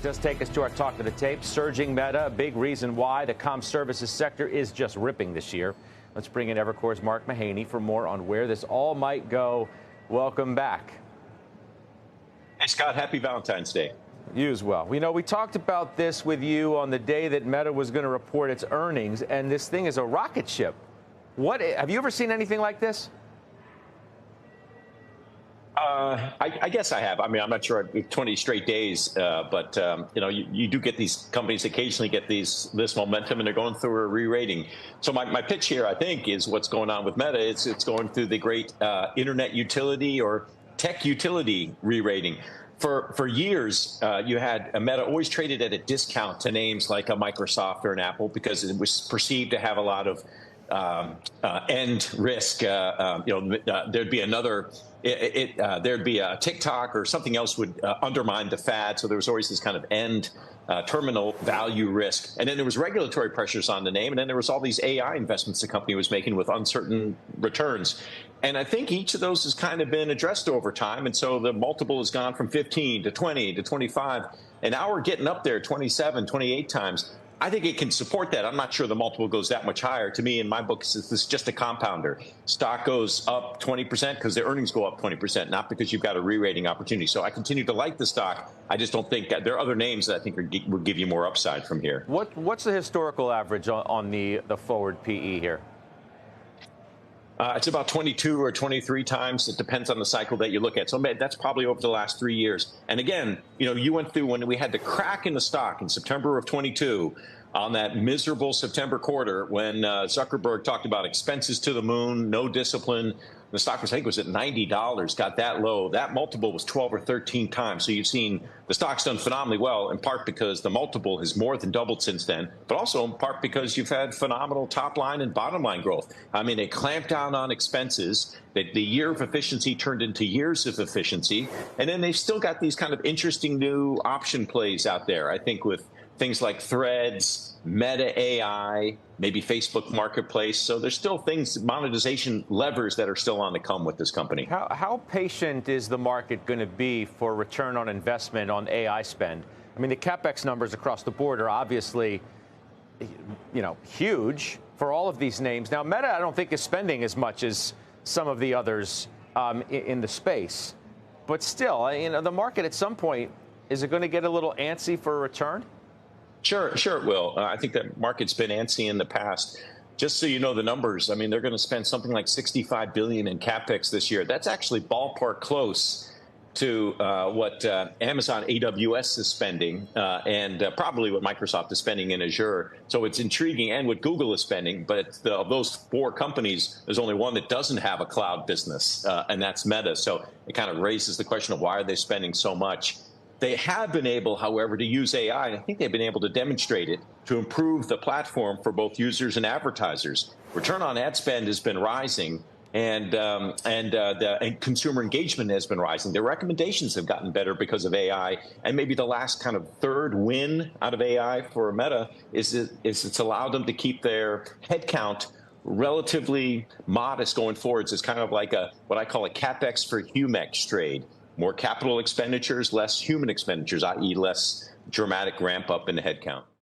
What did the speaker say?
It does take us to our talk of the tape. Surging Meta, a big reason why the comm services sector is just ripping this year. Let's bring in Evercore's Mark Mahaney for more on where this all might go. Welcome back. Hey, Scott, happy Valentine's Day. You as well. We know we talked about this with you on the day that Meta was going to report its earnings, and this thing is a rocket ship. Have you ever seen anything like this? I guess I have. I mean, I'm not sure 20 straight days, but you do get these companies occasionally get this momentum, and they're going through a re-rating. So my pitch here, I think, is what's going on with Meta. It's going through the great internet utility or tech utility re-rating. For years, you had Meta always traded at a discount to names like a Microsoft or an Apple because it was perceived to have a lot of end risk. There'd be another. There'd be a TikTok or something else would undermine the fad. So there was always this kind of end terminal value risk. And then there was regulatory pressures on the name. And then there was all these AI investments the company was making with uncertain returns. And I think each of those has kind of been addressed over time. And so the multiple has gone from 15 to 20 to 25. And now we're getting up there 27, 28 times. I think it can support that. I'm not sure the multiple goes that much higher. To me, in my book, this is just a compounder. Stock goes up 20% because the earnings go up 20%, not because you've got a re-rating opportunity. So I continue to like the stock. I just don't think there are other names that I think will give you more upside from here. What's the historical average on the forward PE here? It's about 22 or 23 times. It depends on the cycle that you look at. So that's probably over the last 3 years. And again, you went through when we had the crack in the stock in September of 22 on that miserable September quarter when Zuckerberg talked about expenses to the moon, no discipline. The stock was, I think, was at $90, got that low. That multiple was 12 or 13 times. So you've seen the stock's done phenomenally well, in part because the multiple has more than doubled since then, but also in part because you've had phenomenal top line and bottom line growth. I mean, they clamped down on expenses. The year of efficiency turned into years of efficiency. And then they've still got these kind of interesting new option plays out there, I think, with things like Threads, Meta AI, maybe Facebook Marketplace. So there's still things, monetization levers that are still on the come with this company. How patient is the market going to be for return on investment on AI spend? I mean, the CapEx numbers across the board are obviously, huge for all of these names. Now, Meta, I don't think is spending as much as some of the others in the space. But still, the market at some point, is it going to get a little antsy for a return? Sure it will. I think that market's been antsy in the past. Just so you know the numbers, I mean, they're going to spend something like $65 billion in CapEx this year. That's actually ballpark close to what Amazon AWS is spending and probably what Microsoft is spending in Azure. So it's intriguing, and what Google is spending. But of those four companies, there's only one that doesn't have a cloud business, and that's Meta. So it kind of raises the question of why are they spending so much? They have been able, however, to use AI, and I think they've been able to demonstrate it, to improve the platform for both users and advertisers. Return on ad spend has been rising, and consumer engagement has been rising. Their recommendations have gotten better because of AI, and maybe the last kind of third win out of AI for Meta is it's allowed them to keep their headcount relatively modest going forwards. It's kind of like what I call a CapEx for Humex trade. More capital expenditures, less human expenditures, i.e. less dramatic ramp up in the headcount.